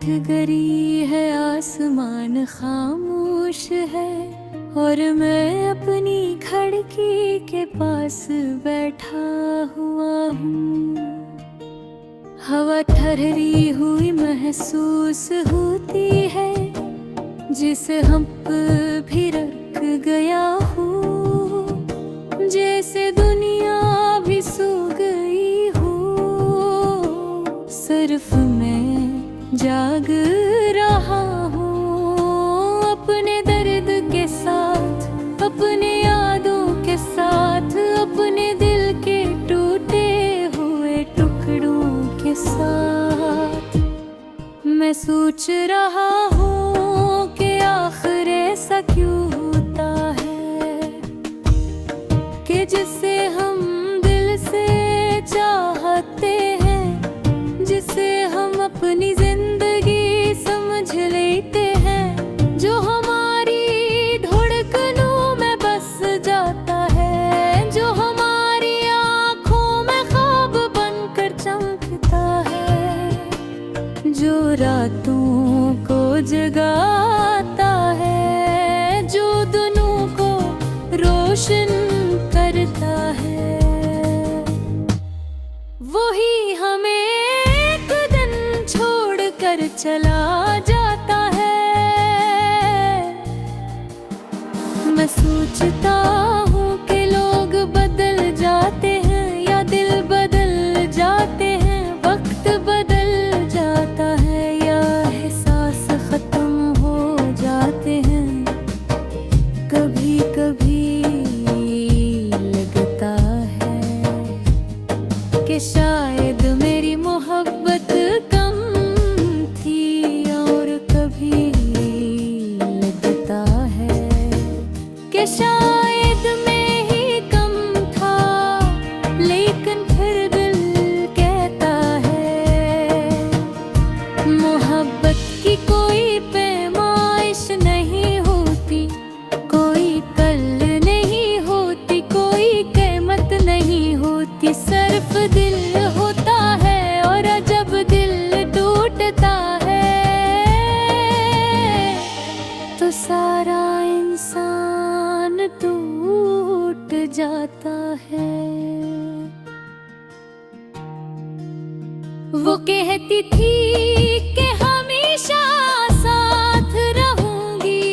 गरी है, आसमान खामोश है और मैं अपनी खिड़की के पास बैठा हुआ हूँ। हवा ठहरी हुई महसूस होती है, जिसे हम भी रख गया हूँ, जैसे दुनिया भी सो गई हो। सिर्फ मैं जाग रहा हूँ अपने दर्द के साथ, अपने यादों के साथ, अपने दिल के टूटे हुए टुकड़ों के साथ। मैं सोच रहा हूँ कि आखिर ऐसा क्यों होता है कि जिसे हम दिल से चाहते हैं, जिसे हम अपनी जिंदगी समझ लेते हैं, जो हमारी धड़कनों में बस जाता है, जो हमारी आँखों में ख्वाब बनकर चमकता है, जो रातों को जगाता है, जो दिनों को रोशन करता है, वही हमें एक दिन छोड़कर चला जाता है। मैं सोचता हूँ कि लोग बदल जाते हैं या दिल बदल जाते हैं, वक्त बदल जाता है या एहसास खत्म हो जाते हैं। कभी कभी लगता है कि शायद मेरी मोहब्बत कम थी, और कभी लगता है कि शायद मैं ही कम था, लेकिन फिर दिल कहता है मोहब्बत की कोई पैमाइश नहीं होती, कोई कल नहीं होती, कोई कीमत नहीं होती, सिर्फ दिल होता है। और जब दिल टूटता है तो सारा इंसान टूट जाता है। वो कहती थी कि हमेशा साथ रहूंगी,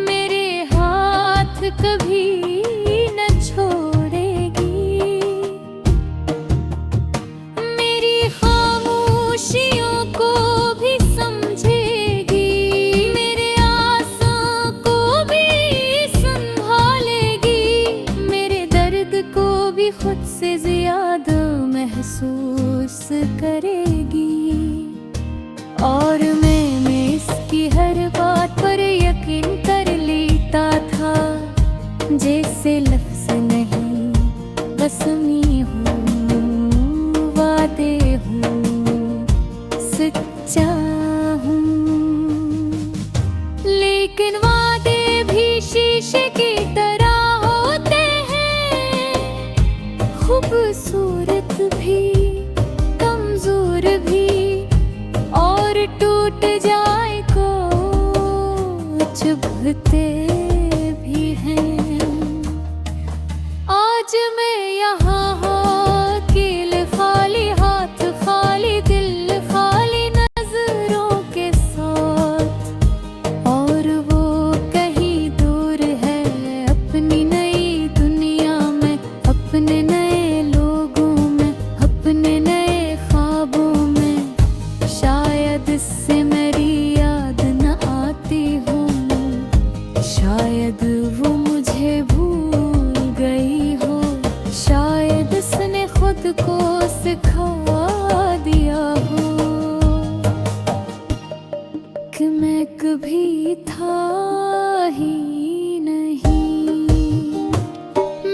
मेरे हाथ कभी न छोड़ेगी, मेरी खामोशियों को भी समझेगी, मेरे आंसुओं को भी संभालेगी, मेरे दर्द को भी खुद से ज्यादा महसूस करेगी। और मैं इसकी हर बात पर यकीन कर लेता था, जैसे लफ्ज नहीं कसमी हूँ, वादे हूँ, सच्चा हूँ। लेकिन वादे भी शीशे की तरह होते हैं, खूबसूरत भी कमजोर भी, और टूट जाए को चुभते भी हैं। आज मैं यहाँ हूँ अकेले, खाली हाथ, खाली दिल, खाली नजरों के साथ, और वो कहीं दूर है अपनी नई दुनिया में, अपने नए लोगों में, अपने नए ख्वाबों में। शायद इससे मेरी याद न आती हो, शायद वो मुझे भूल गई हो, शायद इसने खुद को सिखा दिया हो कि मैं कभी था ही नहीं,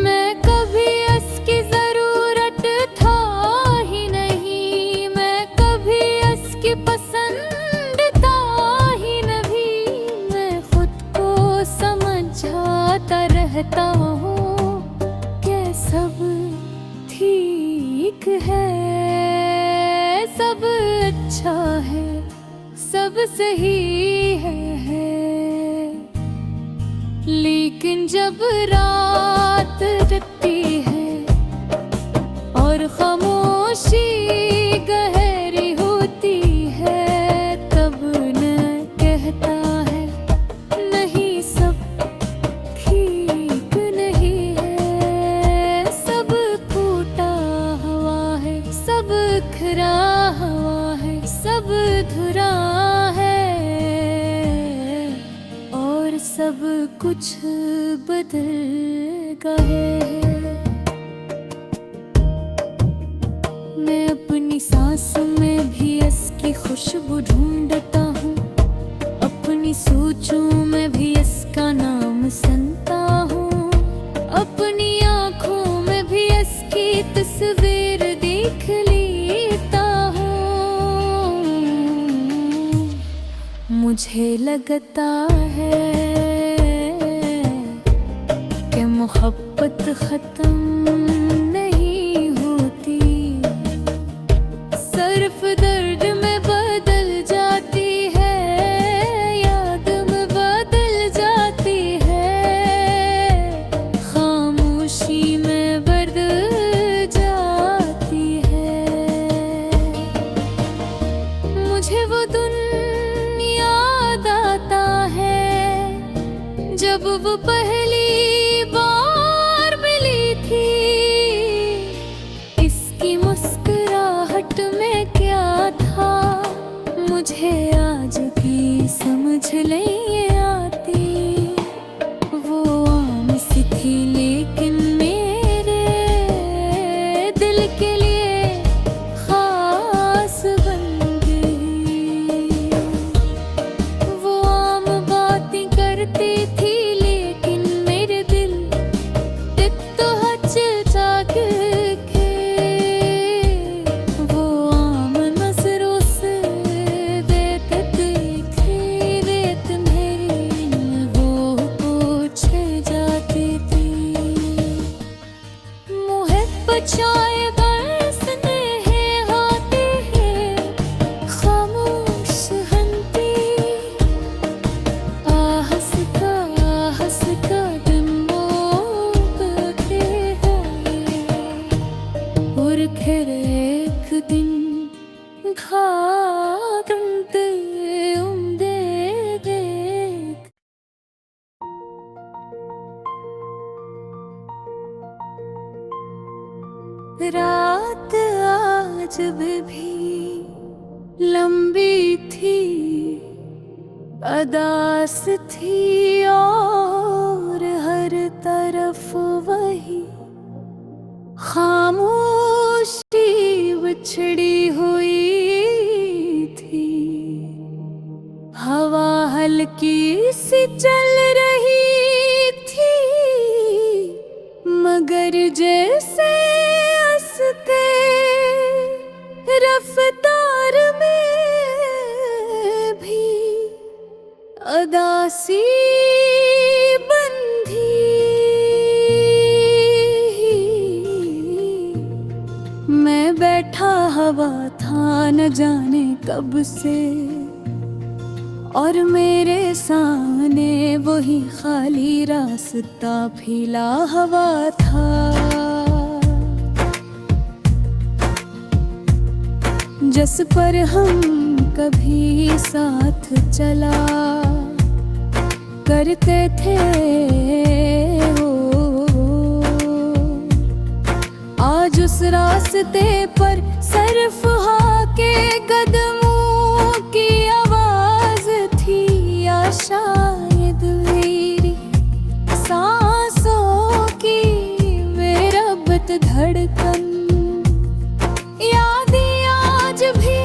मैं कभी इसकी जरूरत था ही नहीं, मैं कभी इसकी पसंद था ही नहीं। मैं खुद को समझाता रहता हूँ कि सब ठीक है, सब अच्छा अच्छा है, सब सही है। लेकिन जब रात रखती है और खामोशी गहरी होती है, तब न कहता है नहीं सब ठीक नहीं है, सब फूटा हुआ है, सब खरा हुआ है, सब धुरा है और सब कुछ बदल गए है। मैं अपनी सांस में भी इसकी खुशबू ढूंढता हूँ, अपनी सोचों में भी इसका नाम सुनता हूँ, अपनी आँखों में भी इसकी तस्वीर देख लेता हूँ। मुझे लगता है कि मोहब्बत खत्म नहीं होती, सिर्फ दर्द में बदल जाती है, याद में बदल जाती है, खामोशी में बदल जाती है। मुझे वो दिन याद आता है जब वो पहली बार मिली थी। इसकी मुस्कुराहट में क्या था मुझे आज भी समझ नहीं आती। वो आम सी थी लेकिन मेरे दिल के लिए खास बन गई। वो आम बातें करती थी लेकिन मेरे दिल तो हचता के वो आम नजरों से देते देखे रेत मेरी वो पूछे जाती थी। मुझे बचाए बरसने हैं आते हैं खामोश हंती, आहस का और फिर एक दिन घाटते उम्दे देख। रात आज भी लंबी थी, अदास थी और हर तरफ वही खामोशी बिछड़ी हुई थी। हवा हल्की सी चल रही थी मगर जैसे उसके रफ्तार में भी अदासी बंधी। मैं बैठा हवा था न जाने कब से और मेरे सामने वही खाली रास्ता फैला हुआ था। जिस पर हम कभी साथ चला करते थे हो, आज उस रास्ते पर सिर्फ के कदमों की आवाज थी या शायद मेरी सांसों की बेरबत धड़कन। यादें आज भी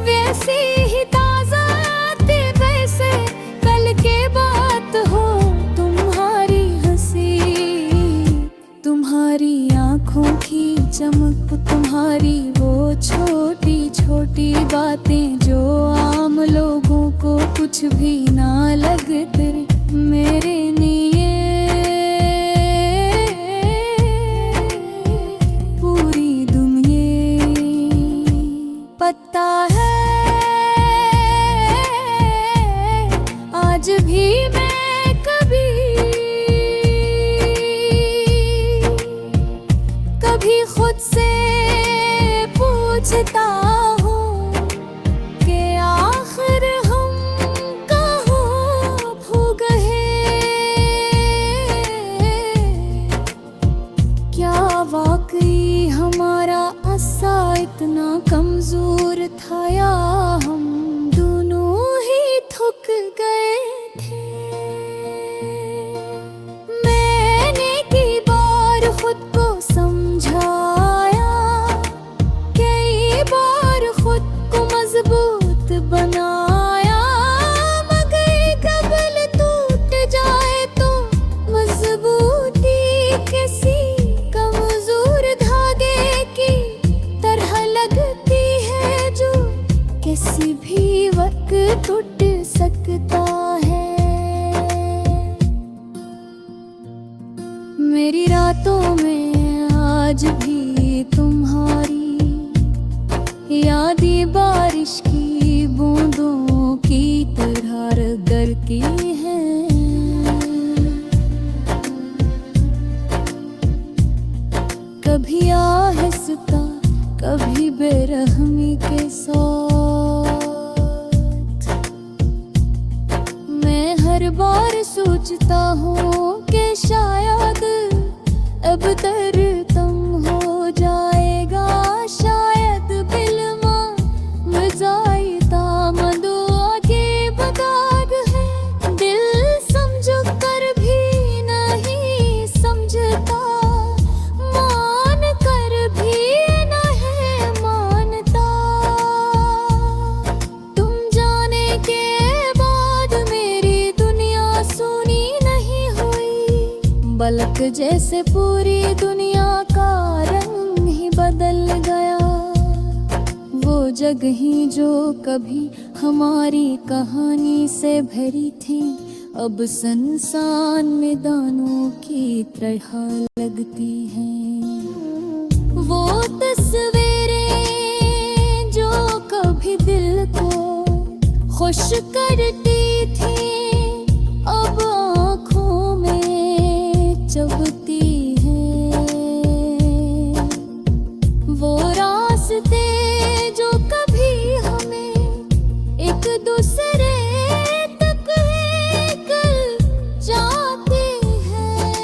वैसी ही ताजा आती वैसे कल के बात हो। तुम्हारी हंसी, तुम्हारी आँखों की चमक, तुम्हारी वो छोटी छोटी बातें रातों में आज भी तुम्हारी यादें बारिश की बूंदों की तरह रगड़ती हैं। कभी आहिस्ता कभी बेरहमी के साथ मैं हर बार सोचता हूँ कि शायद अब तरतम हो जाएगा, शायद बिलमा मजाइता मदो आगे बदाग है। दिल समझ कर भी नहीं समझता, मान कर भी नहीं मानता। तुम जाने के बाद मेरी दुनिया सुनी नहीं हुई, बलक जैसे पूरी दुनिया का रंग ही बदल गया। वो जगह ही जो कभी हमारी कहानी से भरी थी, अब संसान में दानों की तरह लगती हैं। वो तस्वीरें जो कभी दिल को खुश करती थी, अब आँखों में चुभती हैं। वो रास्ते जो कभी हमें एक दूसरे तक लेकर जाते हैं,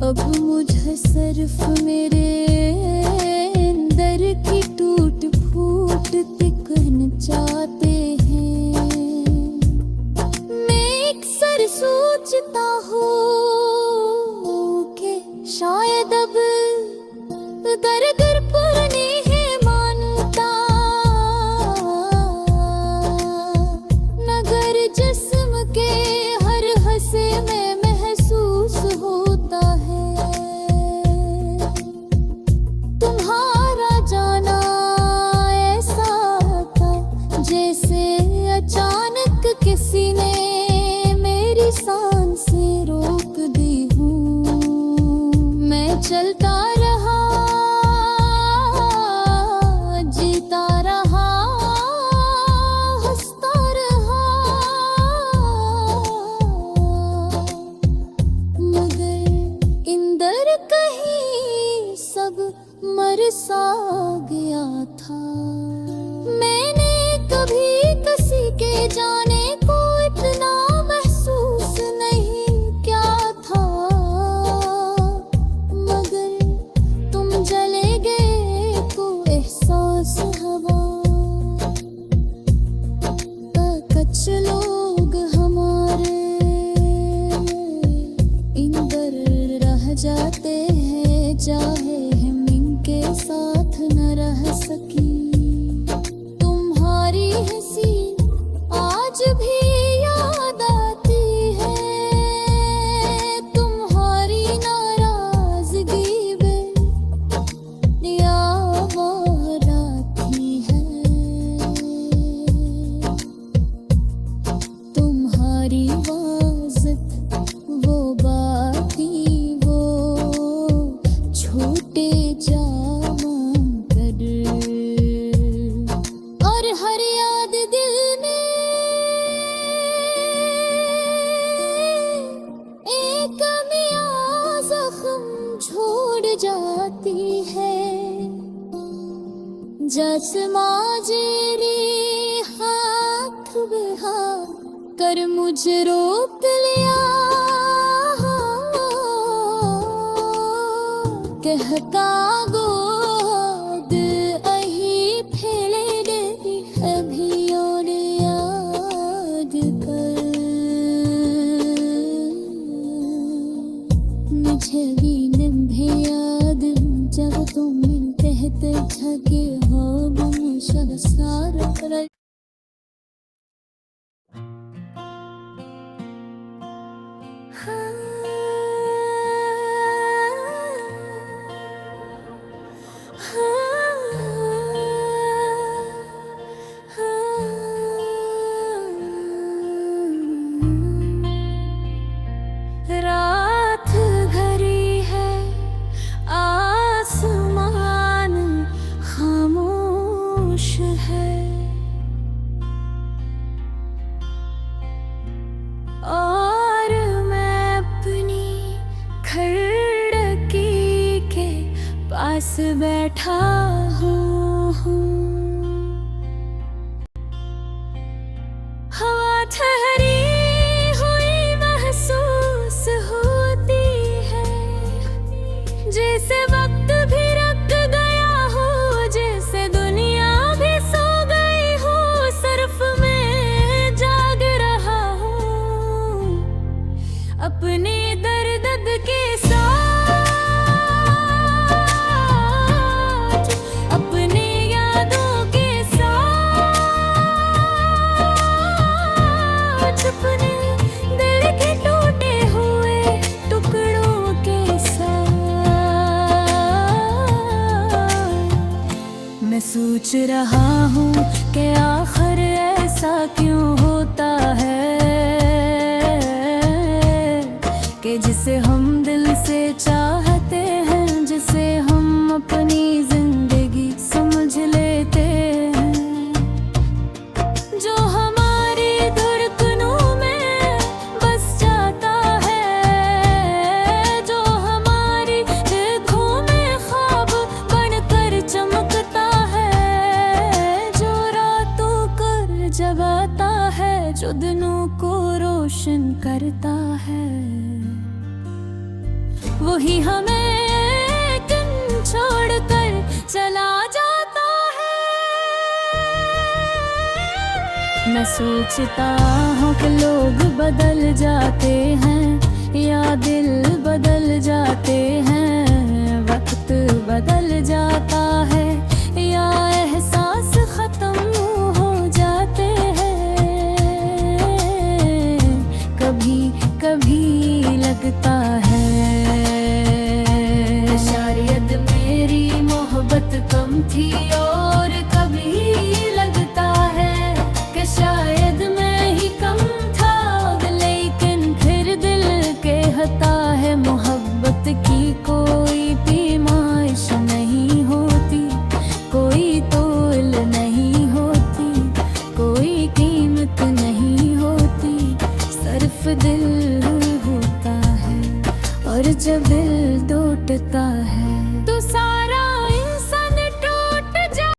अब मुझे सिर्फ मेरे अंदर की टूट फूट दिखना चाहते हैं। मैं अक्सर सोचता हूँ कि शायद अब दर पर नहीं मानता, नगर जिस्म के हर हंसे में महसूस होता है। तुम्हारा जाना ऐसा था जैसे अचानक किसी ने मेरी सांसें रोक दी हूँ। मैं चलता रहा, जीता रहा, हंसता रहा, मगर इंदर कहीं सब मर सा गया था। मैंने कभी किसी के जाने को इतना महसूस नहीं किया था, मगर तुम जले गए को एहसास हवा। कुछ लोग हमारे इंदर रह जाते हैं, चाहे हम इनके साथ न रह सकी। तुम्हारी हंसी आज भी याद आती है, तुम्हारी नाराजगी भी याद आती है। तुम्हारी वाज़त वो बाकी वो छोटे जाम कर, और हर याद दिल में एक मियां जख्म छोड़ जाती है। जस्मा जेरी हाथ बिहा कर मुझे रोक लिया, कहता गोद अही फैले गई अभी और याद कर। मुझे भी लम्हे याद जब तुम मिलते थे, झके हो गुम सारा कर। बैठा हूँ। हवा ठहरी हुई महसूस होती है, जैसे वक्त भी रुक गया हो, जैसे दुनिया भी सो गई हो, सिर्फ मैं जाग रहा हूँ अपने दर्द के साथ, अपने यादों के साथ, अपने दिल के टूटे हुए टुकड़ों के साथ। मैं सोच रहा हूँ कि आखिर ऐसा क्यों होता है कि जिसे हम दिल से चाहते हैं, जिसे हम अपनी जिंदगी समझ लेते हैं, जो हमारी धड़कनों में बस जाता है, जो हमारी आँखों में ख्वाब बनकर चमकता है, जो रातों कर जगाता है, जो दिनों को रोशन करता है, वही हमें एक दिन छोड़कर चला जाता है। मैं सोचता हूँ कि लोग बदल जाते हैं या दिल बदल जाते हैं, वक्त बदल जाता है या एहसास खत्म हो जाते हैं। कभी कभी लगता है शायद मेरी मोहब्बत कम थी, और कभी लगता है कि शायद मैं ही कम था, लेकिन फिर दिल कहता है मोहब्बत की कोई पैमाइश नहीं होती, कोई तोल नहीं होती, कोई कीमत नहीं होती, सिर्फ दिल होता है, और जब दिल टूटता है